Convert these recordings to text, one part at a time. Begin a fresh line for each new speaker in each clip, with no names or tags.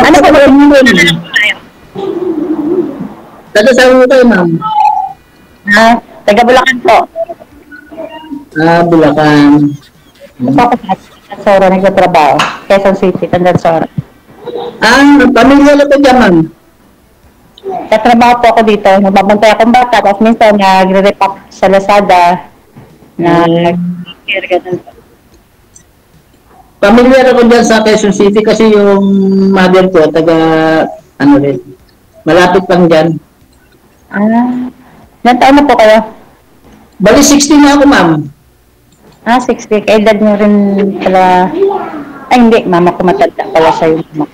Ano ba yun?
Taga saan mo kayo, ma'am?
Taga Bulacan po.
Bulacan.
Ito ako sa Tandansora nagtatrabaho. Quezon City, Tandansora.
Pamilya na po dyan, ma'am.
Katrabaho po ako dito. Nagbabantay akong bata. Tapos minsan nagre-repack sa Lazada. Nag-care, ganun po.
Pamilyar ako dyan sa Quezon City kasi yung mother ko, taga, malapit lang dyan.
Ilan taon na po kayo?
Bali, 60 na ako, ma'am.
60. Kaedad nyo rin pala. Ay, hindi. Mama ko matanda pala siya yung mama.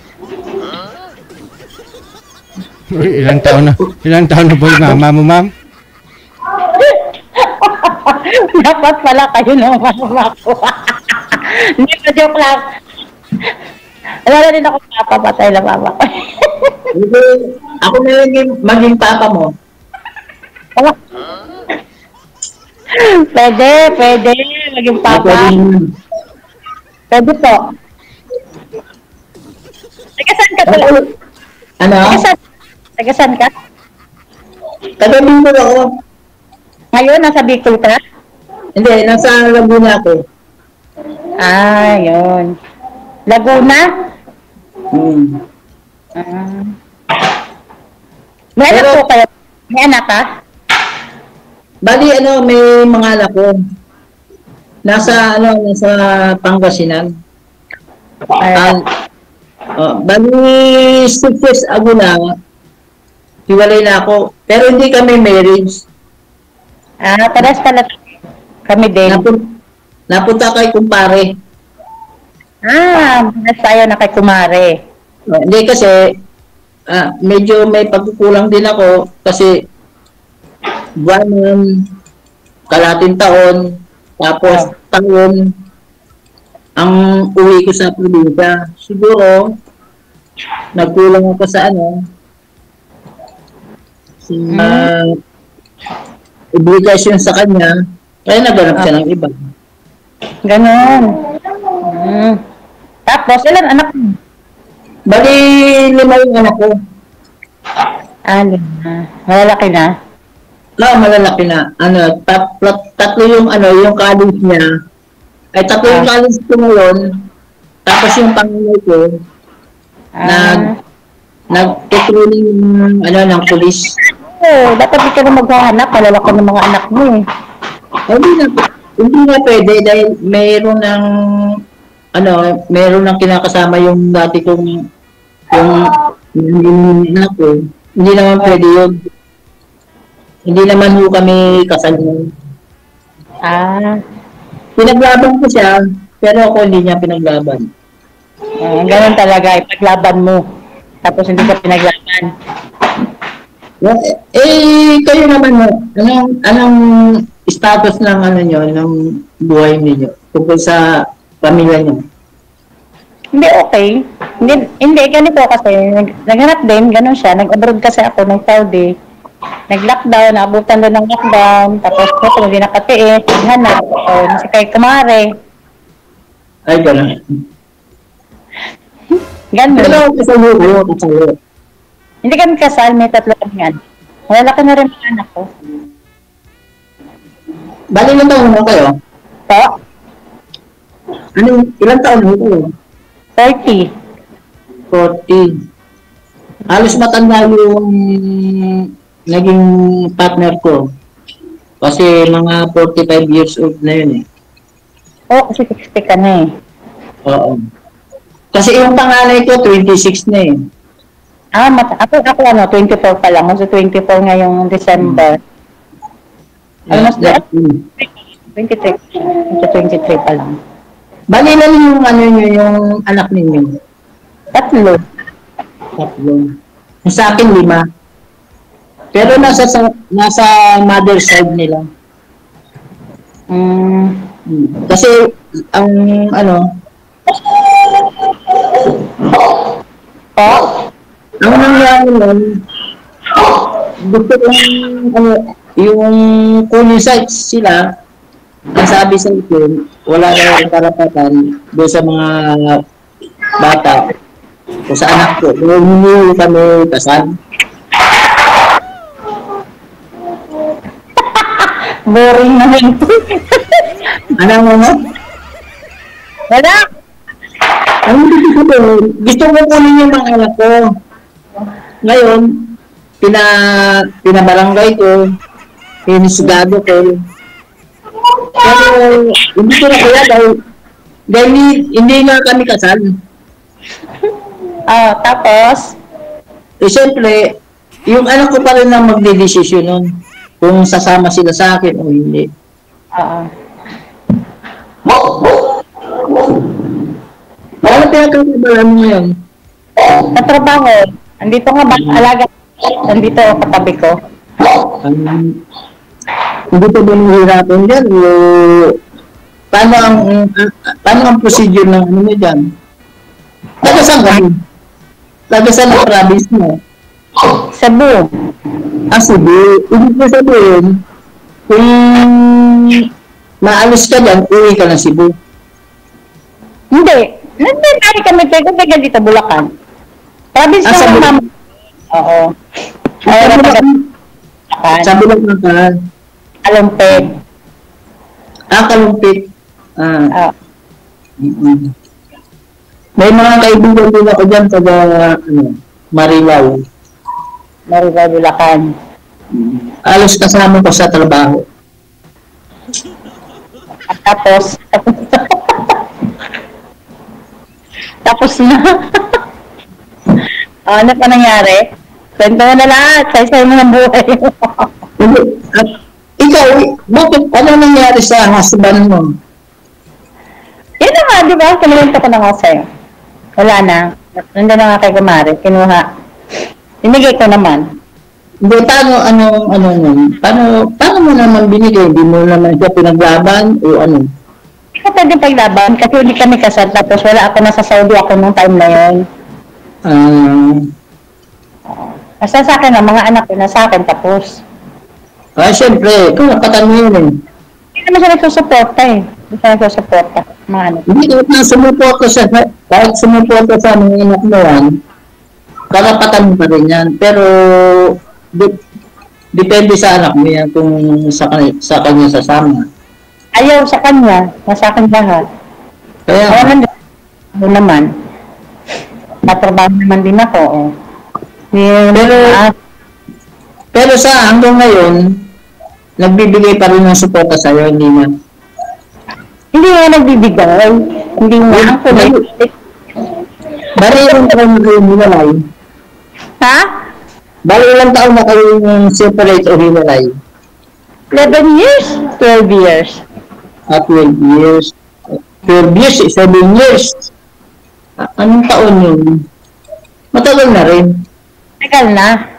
Uy, ilang taon na ba yung mama mo, ma'am?
Dapat pala kayo ng mama ko. Hindi ko joke lang. Wala na rin ako papapatay na mama ko.
Hindi, ako na yung maging papa mo.
Pwede. Maging papa. Pwede po. Taga-saan ka pala?
Ano?
Taga-saan ka?
Taga-Bicol ako.
Ngayon, nasa Bicol ka?
Hindi, nasa Laguna ako.
Yun. Laguna? May anak po kayo? May anak ka?
Bali, may mga anak ko. Nasa Pangasinan. Bali, 6 years ago na, hiwalay na ako. Pero hindi kami marriage.
Pares pala kami din.
Napunta kay kumpare.
Pares tayo na kay kumare.
Hindi kasi, medyo may pagkukulang din ako kasi buwan, kalating taon, tapos taon, ang uwi ko sa probinsya. Siguro, nagkulang ako sa obligasyon sa kanya, kaya naghanap siya ng iba.
Ganon. Tapos, ilan anak mo?
Bali, 5 yung anak ko.
5. Malalaki na?
Malalaki na. Tatlo yung yung college niya. Ay, tatlo yung college ko ngayon. Tapos yung panganay ko, nag-training ng police.
Dapat di ka na maghahanap. Malalaki ng mga anak mo eh.
Hindi na pwede dahil mayroon ng kinakasama yung dati kong yung anak ko. Hindi naman pwede yun. Hindi naman kami kasal yun. Pinaglaban ko siya, pero ako hindi niya pinaglaban.
Ganun talaga, ipaglaban mo. Tapos hindi ka pinaglaban.
Kayo naman mo, anong status ng ng buhay niyo tungkol sa pamilya niyo?
Hindi, okay. Hindi, ganito kasi, naghanap din, ganun siya. Nag-abroad kasi ako ng Saudi. Nag-lockdown, naabutan doon ng lockdown. Tapos kasi hindi nakatiis, naghanap. Nasi kay kumare.
Ay, gano'n.
Ganun.
Pero kasalo.
Hindi kami kasal, may 3 kami anak. Malalaki na rin mga anak ko.
Bali ilang taon mo kayo?
Po?
Ilang taon mo kayo?
30.
40. Halos matanda yung naging partner ko. Kasi mga 45 years old na yun eh.
Kasi 60 ka na eh.
Oo. Kasi yung panganay ko, 26 na eh.
Ako 24 pa lang. Kasi 24 ngayong December. Almost there? 23. 23 pa lang.
Bali lang yung yung anak ninyo?
3.
Sa akin, 5. Pero nasa mother side nila. Kasi ang ang nangyari nun, gusto kong yung kunin sites sila, ang sabi sa akin, wala na yung karapatan doon sa mga bata o sa anak ko. Kung hindi kami kasal.
Boring naman.
Ano mo?
Wala.
Ang gusto ko kunin yung mga anak ko. Ngayon, pinabarangay ko, pinisigado ko. Pero hindi ko na kaya dahil hindi na kami kasal.
Tapos,
Siyempre, yung anak ko pa rin ang magdidesisyon nun kung sasama sila sa akin o hindi. Ano pinagkakabalan mo ngayon?
sa trabaho, andito nga ba, alaga, andito ako katabi ko.
Hindi pa ba nahihirapan dyan? O, paano ang procedure ng ano mo dyan? Taga saan ka? Taga saan ang province mo?
Cebu.
Cebu. Ibig ko sabihin, kung maalis ka dyan, uwi ka ng Cebu.
Hindi. Nagdari kami taga dito, Bulacan. Province
Sa
ng
Bulacan?
mama. Oo.
Sa Bulacan ka?
Kalumpit.
Kalumpit. May mga kaibigan din ako dyan taga Marilao.
Marilao, Bulacan.
Alos kasama ko sa trabaho.
At tapos na. Ano pa nangyari? Kwento mo na lahat. Saysay mo ng buhay.
At ikaw, bakit ano nangyari sa husband mo?
Yun na nga, di ba? Kiniwento ko na nga sa'yo. Wala na. Nandun na nga kay Kumari. Kinuha. Binigay ko naman.
Hindi, paano mo naman binigay? Hindi mo naman siya pinaglaban o ano?
Hindi ko pwede paglaban kasi hindi kami kasal. Tapos wala ako nasa Saudi ako nung time na yun. Basta sa akin, ang mga anak ko na sa akin. Tapos.
Siyempre, karapatan mo yun eh.
Hindi naman siya nagsusuporta eh. Hindi siya nagsusuporta. Mga anak.
Hindi kahit sumuporta sa mga anak mo yan, karapatan mo pa rin yan. Pero, depende sa anak mo yan kung sa kanya sasama.
Ayaw sa kanya. Nasa akin lahat.
Kaya,
Ako naman. Matrabaho naman din ako. Oh.
Pero sa hanggang ngayon, nagbibigay pa rin ng suporta sa'yo, hindi na.
Hindi nga nagbibigay. Hindi nga ako
Bali ilang taon na kayo hiwalay?
Ha?
Bali ilang taon na kayo separate o hiwalay?
11 years? 12 years.
12 years. 12 years, 7 years. Anong taon yun? Matagal na rin.
Tagal na.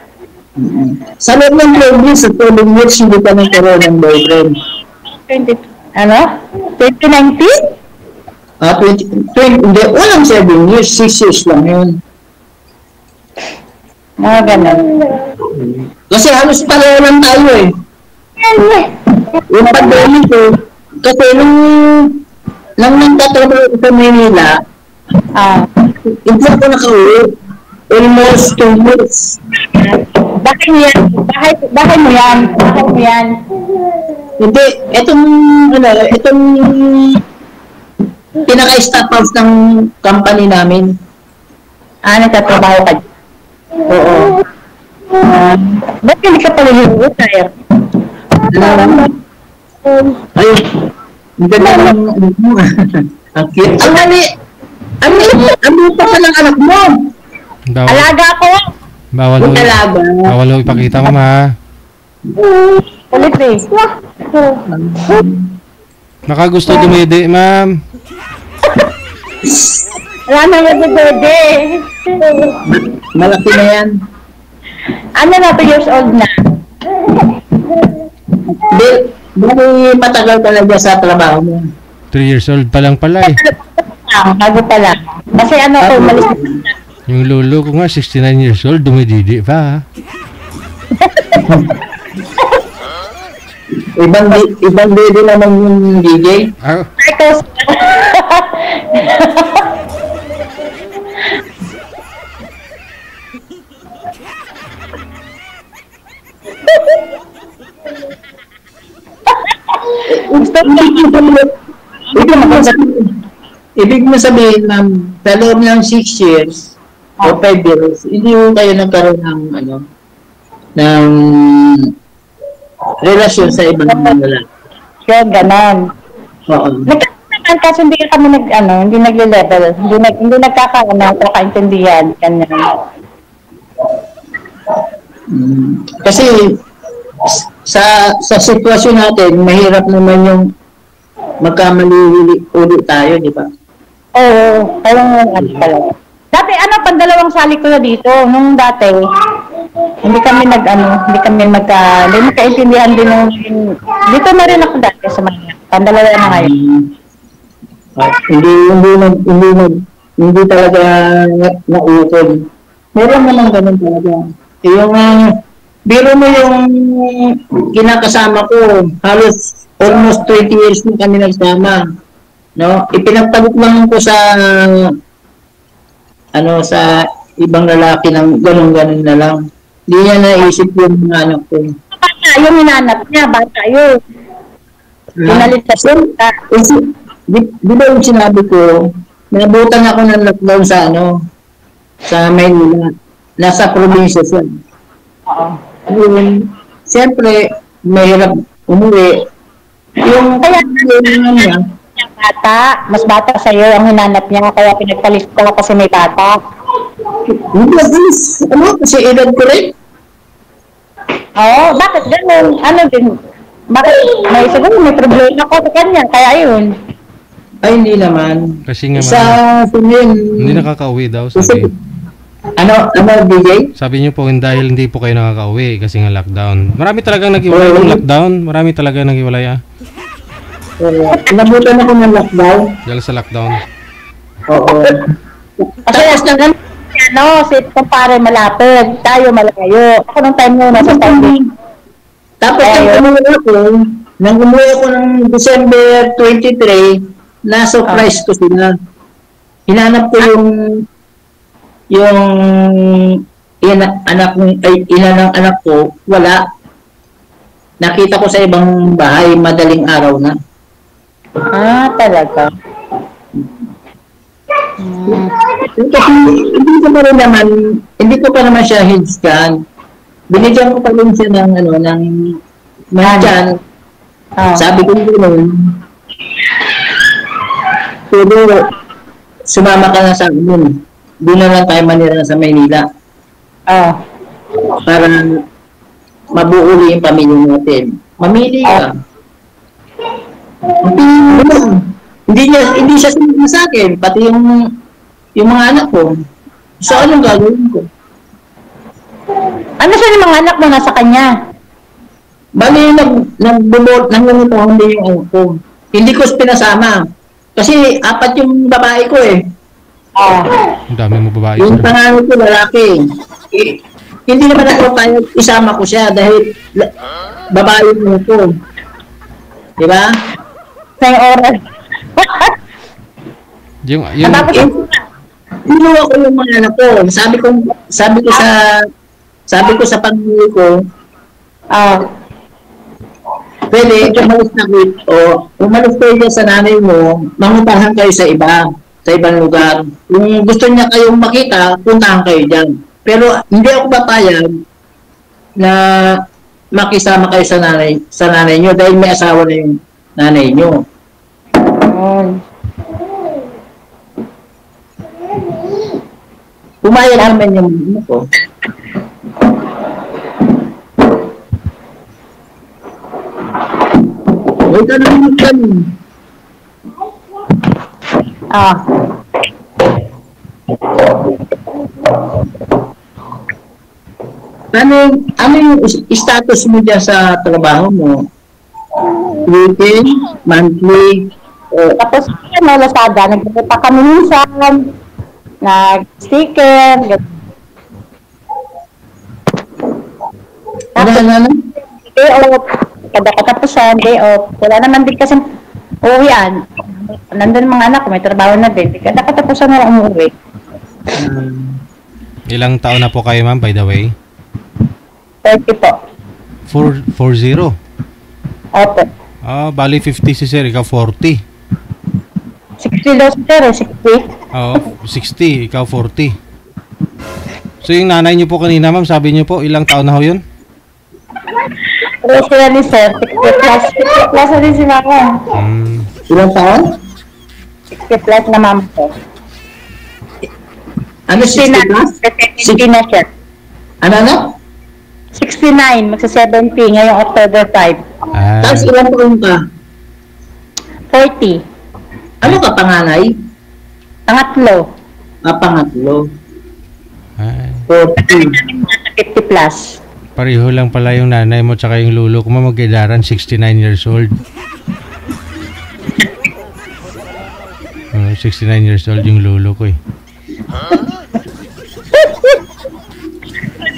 Sa loob ng 12 years, sa 12 years, hindi ka nagkaroon ng boyfriend.
2019?
20, hindi, walang 7 years, 6 years lang yun.
Mga ganun.
Kasi halos pareho lang tayo eh. Yung pandemic ko, kasi nung nagtatrabaho sa Manila, hindi ako nakauwi. Almost 2 years.
Bahay mo yan. Bahay mo yan.
Hindi, itong pinaka-staff house ng company namin.
Nagtatrabaho ka.
Oo.
Ba't hindi ka pala yung retire?
Ayun. Ang ganda ng ang cute. Ang mali! Ang pa ka ng anak mo!
Alaga ako!
Bawal mo ipakita, mama.
Ulit eh.
Nakagusto dumidi, ma'am.
Wala na nagdodode.
Malaki na yan.
Ano na, 2 years old na?
Bali matagal talaga sa trabaho mo.
3 years old pa lang pala eh.
Bago pa lang. Kasi ko, malis na.
Yung lolo ko nga, 69 years old, dumididi pa.
Ibang lady naman yung DJ.
Ah,
Ito, gusto ko
Ibig mo sabihin, ma'am, sa loob ng 6 years o 5 years, hindi mo kayo nagkaroon ng, ng relasyon sa ibang lalaki.
yun, ganon.
Oo.
Nagkakaroon kasi hindi kami hindi nagle-level, hindi nagkakaroon ng pagkaintindihan, ganyan.
Kasi sa sitwasyon natin, mahirap naman yung magkamali ulit tayo, di ba?
Oo, parang talaga. Dati pandalawang sali ko na dito, nung dati, hindi kami magkaintindihan din dito na rin ako dati sa Manila. Pandalawa na ngayon.
Hindi talaga naukol. Meron naman ganun talaga. Yung, biro mo yung kinakasama ko, halos almost 20 years na kami nagsama. No? Ipinagpalit lang ko sa sa ibang lalaki ng ganun-ganun na lang. Hindi niya naisip yung mga anak ko.
Bata, yung hinanap niya, bata yun. Pinalit sa sinta.
Di ba yung sinabi ko, nabutan ako ng lockdown sa Maynila. Nasa probinsya siya.
Oo.
Siyempre, mahirap umuwi. Yung niya,
bata, mas bata sa'yo ang hinanap niya, kaya pinagpalis ko kasi may bata.
hindi please, kasi edad ko rin.
Oo, bakit ganun? Bakit? Siguro may problema ko sa kanya, kaya yun.
Ay, hindi naman.
kasi nga,
Sa
hindi nakakauwi daw, sabi.
DJ?
Sabi niyo po, dahil hindi po kayo nakakauwi kasi nga lockdown. Marami talagang nag-iwalay ng lockdown. Marami talaga nag-iwalay,
Nabutan ako ng lockdown.
Dahil sa lockdown.
Oo.
Kasi si kumpare malapit, tayo malayo. Ako nung time mo nasa Saudi.
Tapos nang umuwi ako ng December 23, na-surprise ko sila. Hinanap ko yung ina ng anak ko, wala. Nakita ko sa ibang bahay, madaling araw na.
Talaga.
Kasi hindi ko pa naman siya head scan. Binigyan ko pa rin siya ng tiyan. Sabi ko gano'n, pero sumama ka na sa amin. Doon na lang tayo manira sa Maynila. Para mabuo yung pamilya natin. Mamili ka. Hindi siya sumama sa akin, pati yung mga anak ko. So, anong gagawin ko?
Ano siya yung mga anak mo nasa kanya?
Bali, nangungupahan din yung anak ko. Hindi ko pinasama. Kasi 4 yung babae ko eh.
Ang dami mo babae.
Yung pangalan ko, lalaki. Hindi naman ako tayo isama ko siya dahil babae mo ko. Diba?
Sa oras.
Kinuha ko yung mga anak ko. Sabi ko sa pamilya ko, pwede, umalis kayo dyan sa nanay mo, mangutahan kayo sa ibang lugar. Kung gusto niya kayong makita, puntahan kayo dyan. Pero hindi ako papayag na makisama kayo sa nanay nyo dahil may asawa na yung nanay nyo. Pumayag naman yung ano ko. Huwag ka naman kami. Ano yung status mo dyan sa trabaho mo? Weekend, monthly,
Tapos, Lazada, nagpunta kami minsan, nag-sticker,
ano?
kada katapusan, day off. Wala naman din kasi uuwian. Nandun mga anak ko, may trabaho na din. Kada katapusan na lang umuwi.
Ilang taon na po kayo, ma'am, by the way?
30 po.
40.
Opo.
Bali 50 si sir, ikaw 40.
60 daw si sir, 60.
Oo, 60, ikaw 40. So yung nanay niyo po kanina, ma'am, sabi niyo po, ilang taon na ho yun?
Pero sila ni sir, 60 plus. 60 plus na din si mama.
Ilang taon?
60 plus na mama ko.
Ano, 60 plus?
70 na siya.
Ano?
69, magsa-70 ngayong October 5.
Tapos ilang taon ka?
40.
Ano ka, panganay?
Pangatlo.
Pangatlo.
Ay,
40.
50 plus.
pareho lang pala yung nanay mo tsaka yung lulo ko, ma'am, mag-edaran, 69 years old. 69 years old yung lulo ko eh.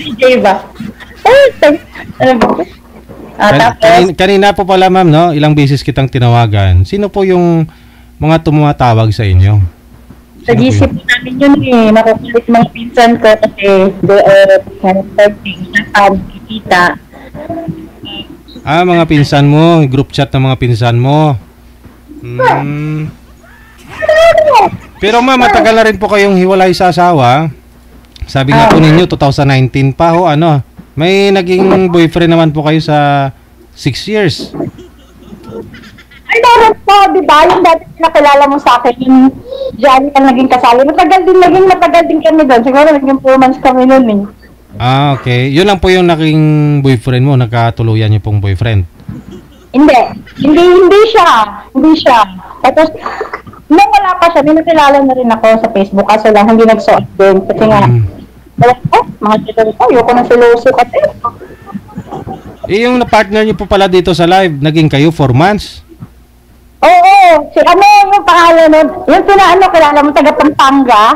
DJ ba? Ano ba? Tapos,
Kanina po pala, ma'am, no? Ilang beses kitang tinawagan. Sino po yung mga tumatawag sa inyo?
sa GC po namin yun eh. Nakukulit mga pinsan ko kasi kikita.
Mga pinsan mo, group chat ng mga pinsan mo. Pero ma'am, matagal na rin po kayong hiwalay sa asawa. Sabi nga po ninyo, 2019 pa ho, ano? May naging boyfriend naman po kayo sa 6 years.
Ay, meron po, di ba? Yung dati nakilala mo sa akin, yung Johnny ang naging kasali. Matagal din kami doon. Siguro naging 4 months kami noon eh.
Okay. Yun lang po yung naging boyfriend mo, nagkatuluyan niyo pong boyfriend.
Hindi siya. Tapos, nung wala pa siya, minakilala na rin ako sa Facebook. Kaso lang, hindi nagsuot din. Kasi nga, mga tito ko, ayoko na siloso kasi.
Yung na-partner niyo po pala dito sa live, naging kayo 4 months?
Oo, yung pangalan nun, yung kilala mo, taga Pampanga.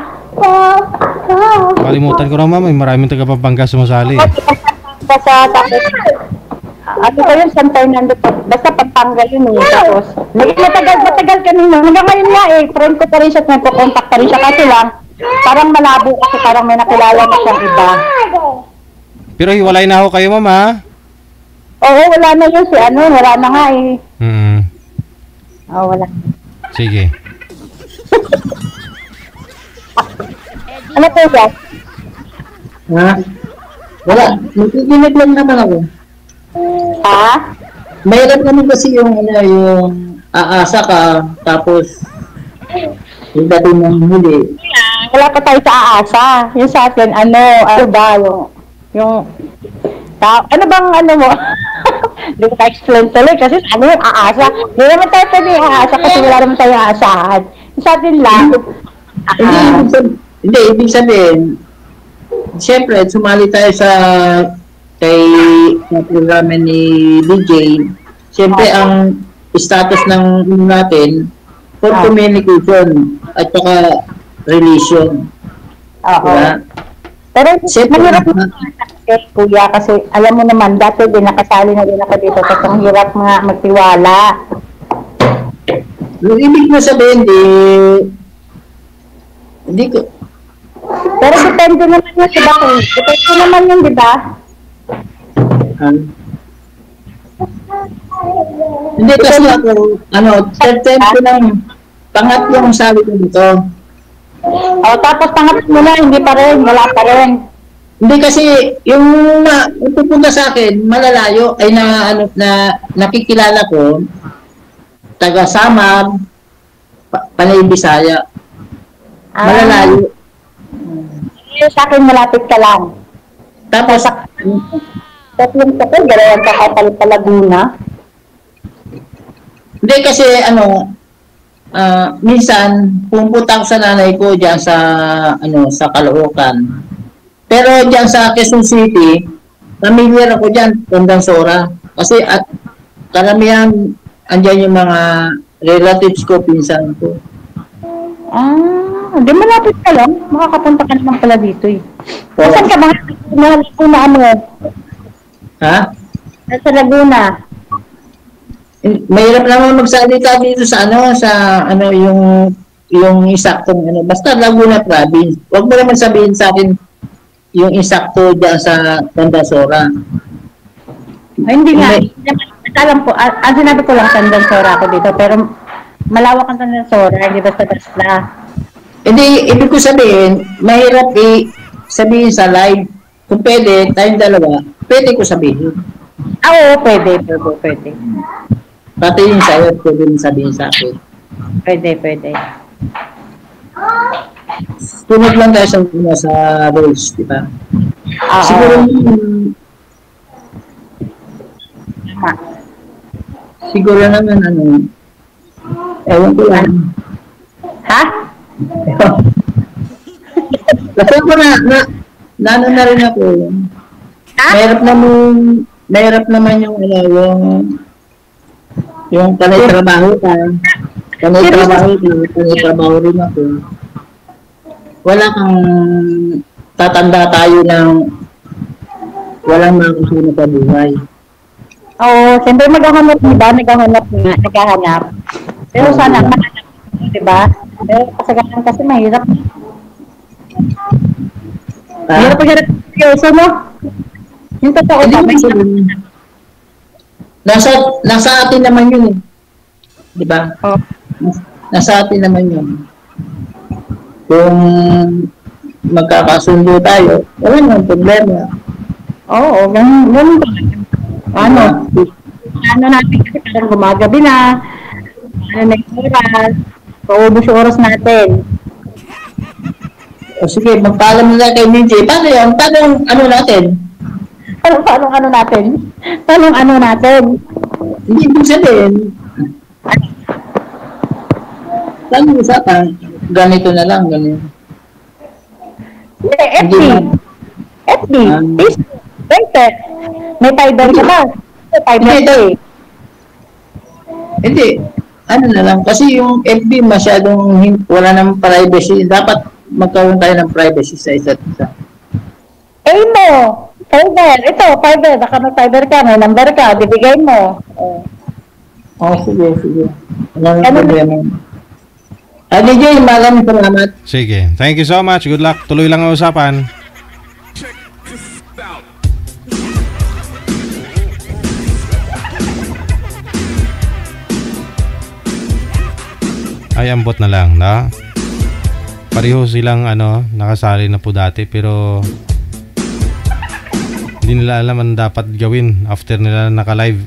Kalimutan ko na, ma'am, may maraming taga Pampanga sumasali.
Ano ko yun, San Fernando, basta Pampanga yun eh. Tapos, matagal kanina. Hanggang ngayon nga eh, friend ko pa rin siya, nagpo-contact pa rin siya. Kasi lang, parang malabo kasi parang may nakilala na siyang iba.
Pero hiwalay na ho kayo, ma'am, ha?
Oo, wala na yun wala na nga eh. Oo, wala.
Sige.
Ano po yan?
Ha? Wala. Nakikinig lang naman ako.
Ha?
Mayroon naman kasi yung aasa ka, tapos yung dating ng huli.
Wala pa tayo sa aasa. Yung sa atin, ano ba, yung ano bang mo? Hindi ko ka-explain tuloy kasi ano yung aasa. Hindi naman tayo pwede yung aasa kasi wala naman tayo aasahan. Sa atin lang.
Hindi, ibig sabihin, siyempre, sumali tayo sa programa ni DJ. Siyempre, ang status ng natin for communication at saka relation. Diba?
Pero
siyempre,
mahirap kuya kasi alam mo naman dati din nakasali na din ako dito kasi ang hirap nga magtiwala.
Yung ibig mo sabihin hindi ko.
Pero depende naman yun, diba? Depende naman yun, diba?
Hindi kasi ako, third time ko lang, pangatlong sabi ko dito.
Tapos pangatlo mo na, hindi pa rin, wala pa rin.
Hindi kasi, yung pupunta sa akin, malalayo, ay nakikilala ko, taga Samar, Panay Bisaya. Malalayo.
Yung sa akin, malapit ka lang.
Tapos,
tatlong sakit, dalawang kakapal pa Laguna.
hindi kasi, minsan, pumunta ako sa nanay ko dyan sa Caloocan. Pero dyan sa Quezon City, familiar ako dyan, Condansora. Kasi karamihan, andyan yung mga relatives ko, pinsan ko.
Hindi malapit ka lang. Makakapunta ka naman pala dito eh. Saan ka ba? Laguna
Ha?
Nasa Laguna.
Mahirap naman magsalita dito sa yung isaktong basta Laguna province. Huwag mo naman sabihin sa akin yung isakto diyan sa Tandansora.
Ay, hindi nga. Alam ko, ang sinabi ko lang Tandansora ako dito, pero malawak ang Tandansora, hindi basta-basta.
Hindi, ibig ko sabihin, mahirap sabihin sa live. Kung pwede, tayong dalawa, pwede ko sabihin.
Oo, pwede.
Pati yung sa'yo, pwede mo sabihin sa akin.
Pwede.
Tunod lang tayo sa rules, di ba? Siguro, siguro naman, ewan ko lang.
Ha?
Kasi ako na rin ako.
Ha?
Mahirap naman yung panay trabaho ka. Panay trabaho rin ako. Wala kang tatanda tayo ng walang makasunod sa buhay.
Oo, siyempre maghahanap, di ba? Naghahanap. Pero sana mahanap, di ba? Pero kasagalan kasi mahirap. Mahirap pag-hirap seryoso, no? Yung totoo ba?
Nasa atin naman yun eh. Di ba?
Oh.
Nasa atin naman yun. Kung magkakasundo tayo, wala naman problema.
Oo, ganun ba? Ano natin kasi parang gumagabi na. Na yung oras. Paubos yung oras natin.
O sige, magpaalam na kay DJ. Paano yun? Paano natin?
Paano natin?
Hindi ibig sabihin. Paano usapan? Ganito na lang, ganito.
Hindi, FB. Facebook. Twitter. May Fiverr ka ba?
Hindi. Ano na lang. Kasi yung FB masyadong wala ng privacy. Dapat magkaroon tayo ng privacy sa isa't isa.
Mo. Fiverr. Ito, Fiverr. Baka may Fiverr ka. May number ka. Bibigay mo.
Sige. Walang problema. DJ, maraming salamat.
Sige. Thank you so much. Good luck. Tuloy lang ang usapan. Ay, ambot na lang, na? Pareho silang, nakasali na po dati, pero hindi nila alam ang dapat gawin after nila naka-live.